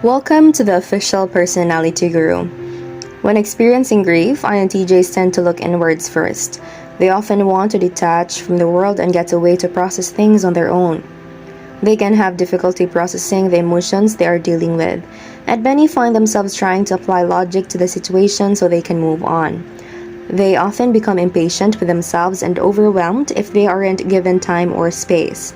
Welcome to the Official Personality Guru. When experiencing grief, INTJs tend to look inwards first. They often want to detach from the world and get a way to process things on their own. They can have difficulty processing the emotions they are dealing with, and many find themselves trying to apply logic to the situation so they can move on. They often become impatient with themselves and overwhelmed if they aren't given time or space.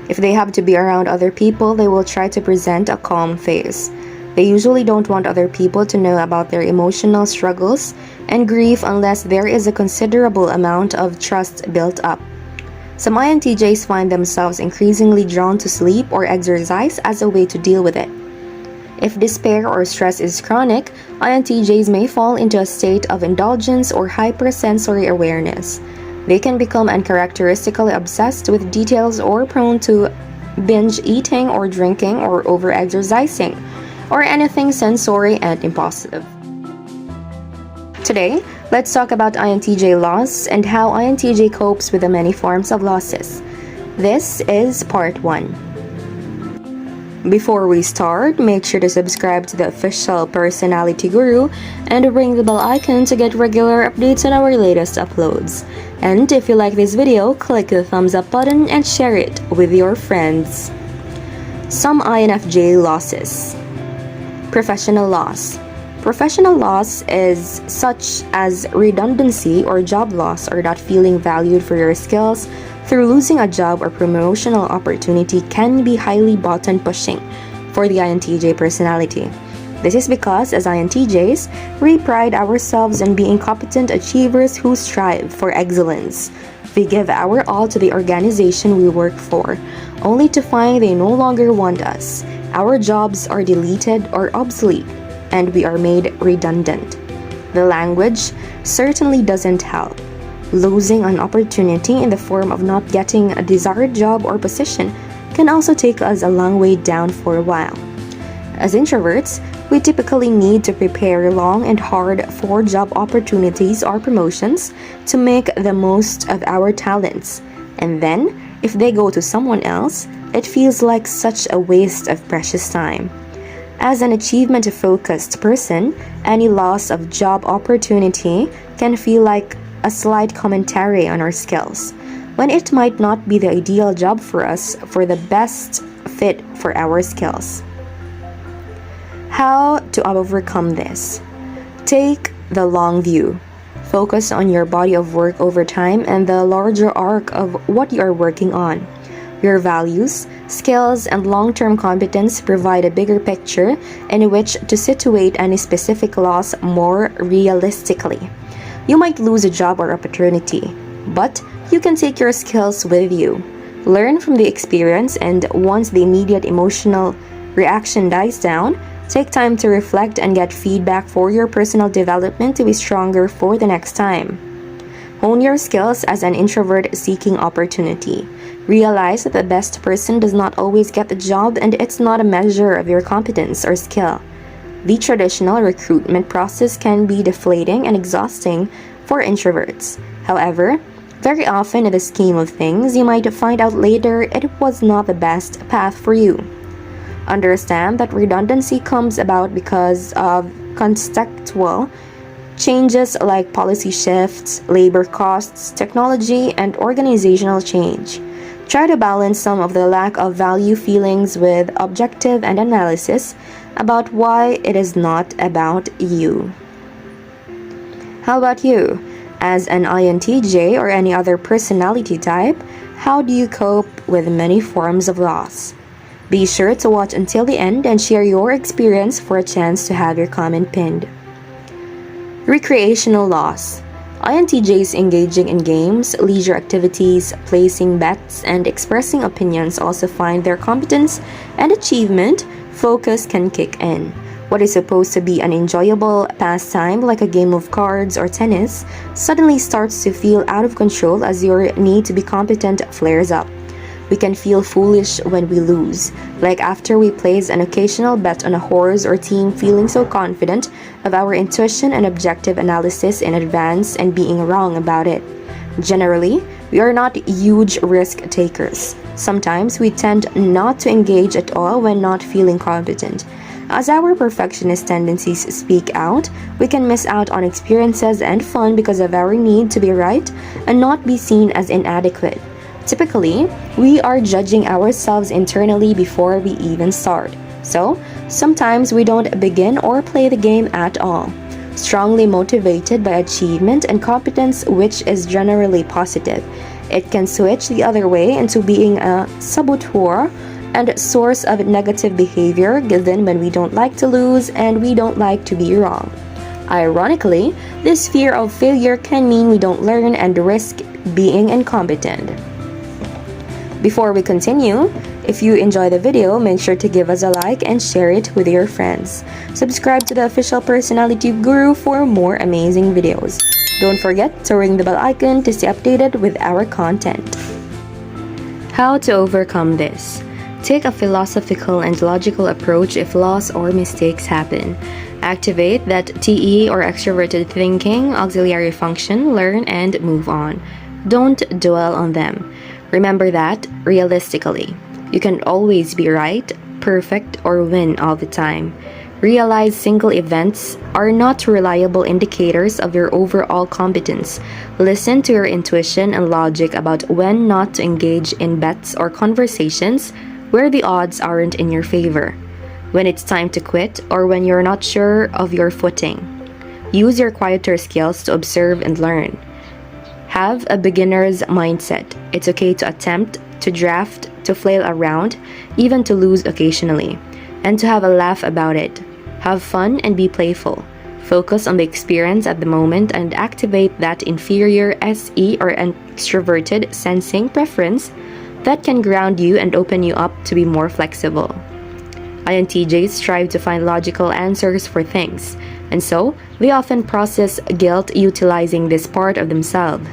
If they have to be around other people, they will try to present a calm face. They usually don't want other people to know about their emotional struggles and grief unless there is a considerable amount of trust built up. Some INTJs find themselves increasingly drawn to sleep or exercise as a way to deal with it. If despair or stress is chronic, INTJs may fall into a state of indulgence or hypersensory awareness. They can become uncharacteristically obsessed with details or prone to binge eating or drinking or over-exercising, or anything sensory and impulsive. Today, let's talk about INTJ loss and how INTJ copes with the many forms of losses. This is part 1. Before we start, make sure to subscribe to the Official Personality Guru and ring the bell icon to get regular updates on our latest uploads. And if you like this video, click the thumbs up button and share it with your friends. Some INFJ losses. Professional loss. Professional loss is such as redundancy or job loss or not feeling valued for your skills through losing a job or promotional opportunity can be highly button-pushing for the INTJ personality. This is because, as INTJs, we pride ourselves on being competent achievers who strive for excellence. We give our all to the organization we work for, only to find they no longer want us. Our jobs are deleted or obsolete, and we are made redundant. The language certainly doesn't help. Losing an opportunity in the form of not getting a desired job or position can also take us a long way down for a while. As introverts, we typically need to prepare long and hard for job opportunities or promotions to make the most of our talents. And then, if they go to someone else, it feels like such a waste of precious time. As an achievement-focused person, any loss of job opportunity can feel like a slight commentary on our skills, when it might not be the ideal job for us for the best fit for our skills. How to overcome this? Take the long view. Focus on your body of work over time and the larger arc of what you are working on. Your values, skills, and long-term competence provide a bigger picture in which to situate any specific loss more realistically. You might lose a job or opportunity, but you can take your skills with you. Learn from the experience, and once the immediate emotional reaction dies down, take time to reflect and get feedback for your personal development to be stronger for the next time. Hone your skills as an introvert seeking opportunity. Realize that the best person does not always get the job, and it's not a measure of your competence or skill. The traditional recruitment process can be deflating and exhausting for introverts. However, very often in the scheme of things, you might find out later it was not the best path for you. Understand that redundancy comes about because of contextual changes like policy shifts, labor costs, technology, and organizational change. Try to balance some of the lack of value feelings with objective and analysis about why it is not about you. How about you? As an INTJ or any other personality type, how do you cope with many forms of loss? Be sure to watch until the end and share your experience for a chance to have your comment pinned. Recreational loss. INTJs engaging in games, leisure activities, placing bets, and expressing opinions also find their competence and achievement focus can kick in. What is supposed to be an enjoyable pastime like a game of cards or tennis suddenly starts to feel out of control as your need to be competent flares up. We can feel foolish when we lose, like after we place an occasional bet on a horse or team, feeling so confident of our intuition and objective analysis in advance and being wrong about it. Generally, we are not huge risk takers. Sometimes we tend not to engage at all when not feeling confident. As our perfectionist tendencies speak out, we can miss out on experiences and fun because of our need to be right and not be seen as inadequate. Typically, we are judging ourselves internally before we even start. So, sometimes we don't begin or play the game at all. Strongly motivated by achievement and competence, which is generally positive, it can switch the other way into being a saboteur and source of negative behavior given when we don't like to lose and we don't like to be wrong. Ironically, this fear of failure can mean we don't learn and risk being incompetent. Before we continue, if you enjoy the video, make sure to give us a like and share it with your friends. Subscribe to the Official Personality Guru for more amazing videos. Don't forget to ring the bell icon to stay updated with our content. How to overcome this? Take a philosophical and logical approach if loss or mistakes happen. Activate that TE or extroverted thinking, auxiliary function, learn and move on. Don't dwell on them. Remember that, realistically, you can always be right, perfect, or win all the time. Realize single events are not reliable indicators of your overall competence. Listen to your intuition and logic about when not to engage in bets or conversations where the odds aren't in your favor. When it's time to quit or when you're not sure of your footing. Use your quieter skills to observe and learn. Have a beginner's mindset. It's okay to attempt, to draft, to flail around, even to lose occasionally, and to have a laugh about it. Have fun and be playful. Focus on the experience at the moment and activate that inferior SE or extroverted sensing preference that can ground you and open you up to be more flexible. INTJs strive to find logical answers for things, and so they often process guilt utilizing this part of themselves.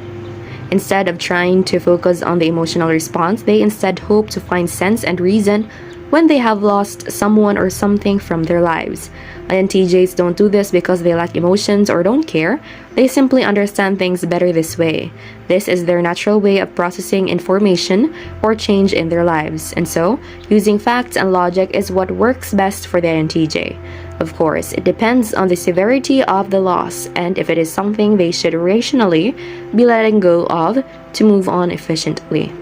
Instead of trying to focus on the emotional response, they instead hope to find sense and reason when they have lost someone or something from their lives. INTJs don't do this because they lack emotions or don't care. They simply understand things better this way. This is their natural way of processing information or change in their lives, and so using facts and logic is what works best for the INTJ. Of course, it depends on the severity of the loss and if it is something they should rationally be letting go of to move on efficiently.